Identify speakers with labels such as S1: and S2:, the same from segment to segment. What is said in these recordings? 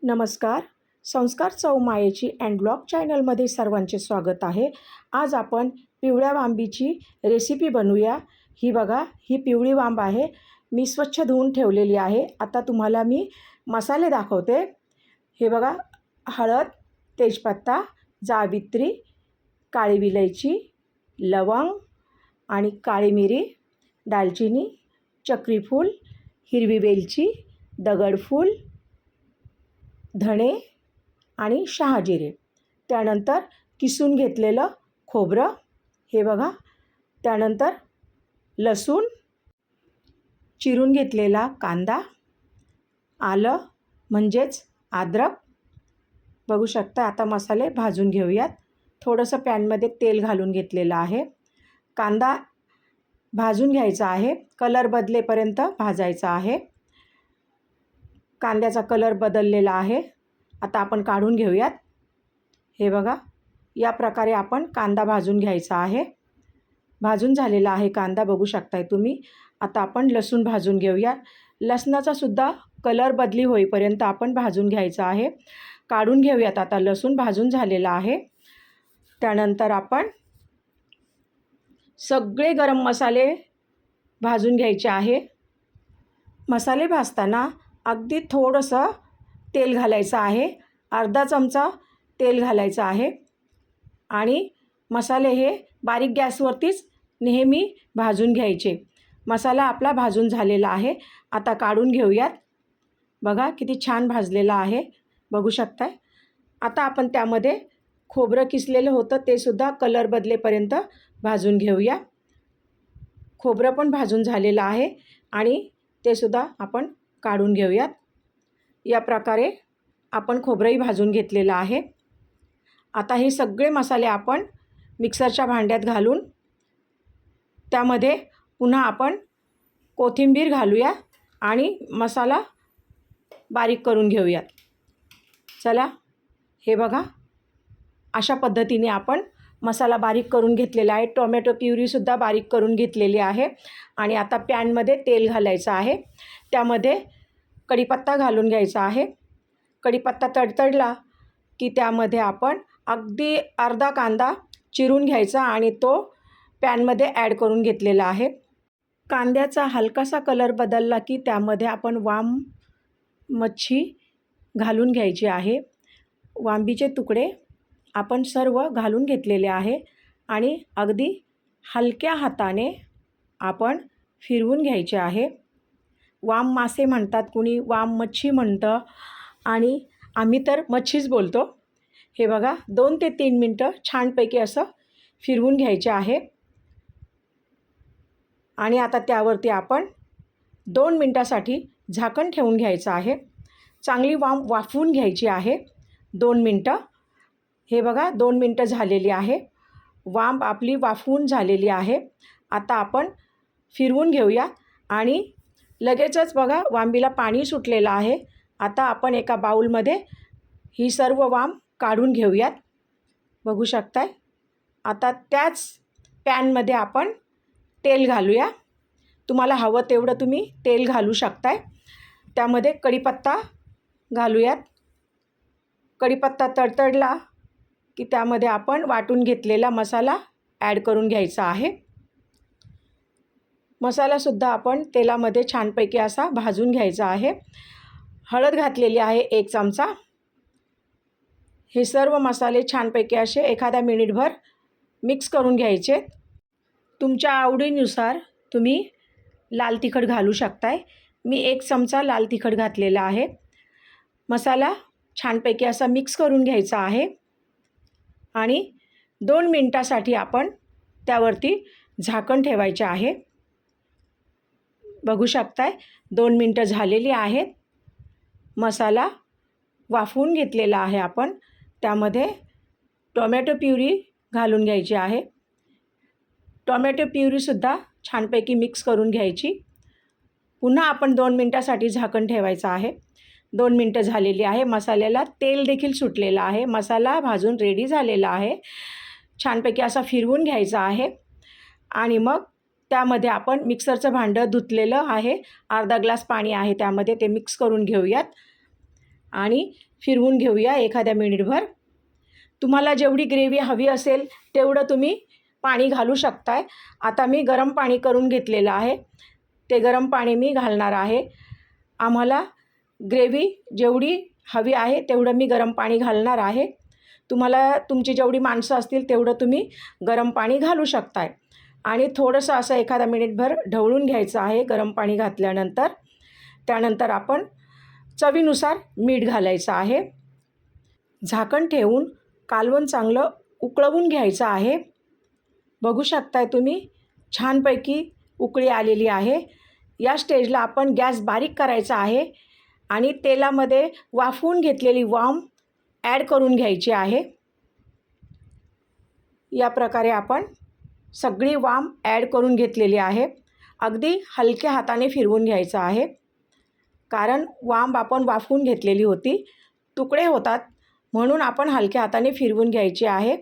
S1: नमस्कार. संस्कार चौमायेची and blog चॅनलमध्ये सर्वांचे स्वागत आहे. आज आपण पिवळ्या वांबीची रेसिपी बनवूया. ही बघा, ही पिवळी वांब आहे. मी स्वच्छ धुवून ठेवलेली आहे. आता तुम्हाला मी मसाले दाखवते. हे बघा, हळद, तेजपत्ता, जावित्री, काळी विलायची, लवंग आणि काळी मिरी, दालचिनी, चक्रीफूल, हिरवी वेलची, दगडफूल, धणे आणि शहाजिरे. त्यानंतर किसून घेतलेलं खोबरं, हे बघा. त्यानंतर लसूण, चिरून घेतलेला कांदा, आलं म्हणजेच अद्रक. बघू शकता. आता मसाले भाजून घेऊयात. थोडंसं पॅनमध्ये तेल घालून घेतलेलं आहे. कांदा भाजून घ्यायचा आहे. कलर बदलेपर्यंत भाजायचा आहे. कांद्याचा कलर बदललेला आहे. आता आपण काढून घेऊयात. हे बघा, या प्रकारे आपण कांदा भाजून घ्यायचा आहे. भाजून झालेला आहे कांदा, बघू शकताय तुम्ही. आता आपण लसूण भाजून घेऊया. लसणाचा सुद्धा कलर बदली होईपर्यंत आपण भाजून घ्यायचा आहे. काढून घेऊयात. आता लसूण भाजून झालेला आहे. त्यानंतर आपण सगळे गरम मसाले भाजून घ्यायचे आहे. मसाले भाजताना अगदी थोडंसं तेल घालायचं आहे. अर्धा चमचा तेल घालायचं आहे. आणि मसाले हे बारीक गॅसवरतीच नेहमी भाजून घ्यायचे. मसाला आपला भाजून झालेला आहे. आता काढून घेऊयात. बघा किती छान भाजलेला आहे, बघू शकताय. आता आपण त्यामध्ये खोबरं किसलेलं होतं ते सुद्धा कलर बदलेपर्यंत भाजून घेऊया. खोबरं पण भाजून झालेलं आहे आणि ते सुद्धा आपण काढून घेऊयात. या प्रकारे आपण खोबरंही भाजून घेतलेलं आहे. आता हे सगळे मसाले आपण मिक्सरच्या भांड्यात घालून त्यामध्ये पुन्हा आपण कोथिंबीर घालूया आणि मसाला बारीक करून घेऊयात. चला, हे बघा, अशा पद्धतीने आपण मसाला बारीक करून घेतलेला आहे. टोमॅटो प्युरीसुद्धा बारीक करून घेतलेली आहे. आणि आता पॅनमध्ये तेल घालायचं आहे. त्यामध्ये कढीपत्ता घालून घ्यायचा आहे. कढीपत्ता तडतडला की त्यामध्ये आपण अगदी अर्धा कांदा चिरून घ्यायचा आणि तो पॅनमध्ये ॲड करून घेतलेला आहे. कांद्याचा हलकासा कलर बदलला की त्यामध्ये आपण मच्छी घालून घ्यायची आहे. वांबीचे तुकडे आपण सर्व घालून घेतलेले आहे आणि अगदी हलक्या हाताने आपण फिरवून घ्यायचे आहे. वाम मासे म्हणतात, कुणी वाम मच्छी म्हणतं आणि आम्ही तर मच्छीच बोलतो. हे बघा, 2 ते 3 मिनटं छानपैकी असं फिरवून घ्यायचे आहे. आणि आता त्यावरती आपण 2 मिनटासाठी झाकण ठेवून घ्यायचं आहे. चांगली वाम वाफवून घ्यायची आहे 2 मिनटं. हे बघा, 2 मिनटं झालेली आहे. वांब आपली वाफवून झालेली आहे. आता आपण फिरवून घेऊया आणि लगेचच बघा वांबीला पाणी सुटलेलं आहे. आता आपण एका बाऊलमध्ये ही सर्व वांब काढून घेऊयात, बघू शकताय. आता त्याच पॅनमध्ये आपण तेल घालूया. तुम्हाला हवं तेवढं तुम्ही तेल घालू शकताय. त्यामध्ये कढीपत्ता घालूयात. कढीपत्ता तडतडला की त्यामध्ये आपण वाटून घेतलेला मसाला ॲड करून घ्यायचा आहे. मसालासुद्धा आपण तेलामध्ये छानपैकी असा भाजून घ्यायचा आहे. हळद घातलेली आहे 1 चमचा. हे सर्व मसाले छानपैकी असे एखाद्या मिनिटभर मिक्स करून घ्यायचे. तुमच्या आवडीनुसार तुम्ही लाल तिखट घालू शकताय. मी 1 चमचा लाल तिखट घातलेला आहे. मसाला छानपैकी असा मिक्स करून घ्यायचा आहे आणि 2 मिनटासाठी आपण त्यावरती झाकण ठेवायचे आहे. बघू शकताय 2 मिनटं झालेली आहेत. मसाला वाफवून घेतलेला आहे आपण. त्यामध्ये टोमॅटो प्युरी घालून घ्यायची आहे. टोमॅटो प्युरीसुद्धा छानपैकी मिक्स करून घ्यायची. पुन्हा आपण 2 मिनटासाठी झाकण ठेवायचं आहे. 2 मिनटं झालेली आहे. मसाल्याला तेल देखील सुटलेलं आहे. मसाला भाजून रेडी झालेला आहे. छानपैकी असा फिरवून घ्यायचा आहे आणि मग त्यामध्ये आपण मिक्सरचं भांडं धुतलेलं आहे. अर्धा ग्लास पाणी आहे त्यामध्ये, ते मिक्स करून घेऊयात. आणि फिरवून घेऊया एखाद्या मिनिटभर. तुम्हाला जेवढी ग्रेव्ही हवी असेल तेवढं तुम्ही पाणी घालू शकताय. आता मी गरम पाणी करून घेतलेलं आहे, ते गरम पाणी मी घालणार आहे. आम्हाला ग्रेव्ही जेवढी हवी आहे तेवढं मी गरम पाणी घालणार आहे. तुम्हाला तुमची जेवढी माणसं असतील तेवढं तुम्ही गरम पाणी घालू शकताय. आणि थोडंसं असं एखादा मिनिटभर ढवळून घ्यायचं आहे गरम पाणी घातल्यानंतर. त्यानंतर आपण चवीनुसार मीठ घालायचं आहे. झाकण ठेवून कालवण चांगलं उकळवून घ्यायचं आहे. बघू शकताय तुम्ही छानपैकी उकळी आलेली आहे. या स्टेजला आपण गॅस बारीक करायचा आहे आणि तेलामध्ये वाफवून घेतलेली वाम ॲड करून घ्यायची आहे. या प्रकारे आपण सगळी वाम ॲड करून घेतलेली आहे. अगदी हलक्या हाताने फिरवून घ्यायचं आहे, कारण वाम आपण वाफवून घेतलेली होती, तुकडे होतात म्हणून आपण हलक्या हाताने फिरवून घ्यायची आहे.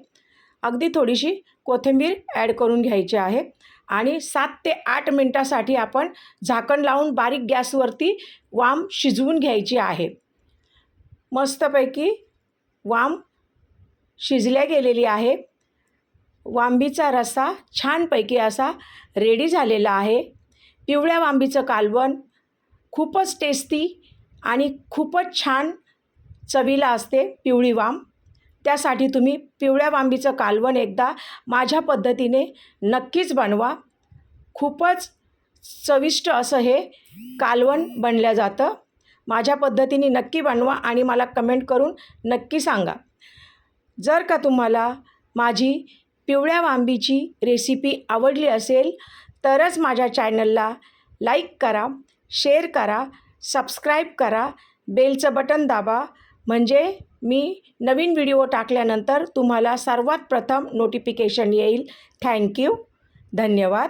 S1: अगदी थोडीशी कोथिंबीर ॲड करून घ्यायची आहे आणि 7 ते 8 मिनटासाठी आपण झाकण लावून बारीक गॅसवरती वाम शिजवून घ्यायची आहे. मस्तपैकी वाम शिजल्या गेलेली आहे. वांबीचा रस्सा छानपैकी असा रेडी झालेला आहे. पिवळ्या वांबीचं कालवण खूपच टेस्टी आणि खूपच छान चवीला असते पिवळी वाम. त्यासाठी तुम्ही पिवळ्या वांबीचं कालवण एकदा माझ्या पद्धतीने नक्कीच बनवा. खूपच चविष्ट असं हे कालवण बनलं जातं. माझ्या पद्धतीने नक्की बनवा आणि मला कमेंट करून नक्की सांगा. जर का तुम्हाला माझी पिवळ्या वांबीची रेसिपी आवडली असेल तरच माझ्या चॅनलला लाईक करा, शेअर करा, सबस्क्राईब करा, बेलचं बटन दाबा, म्हणजे मी नवीन व्हिडिओ टाकल्यानंतर तुम्हाला सर्वात प्रथम नोटिफिकेशन येईल. थँक्यू. धन्यवाद.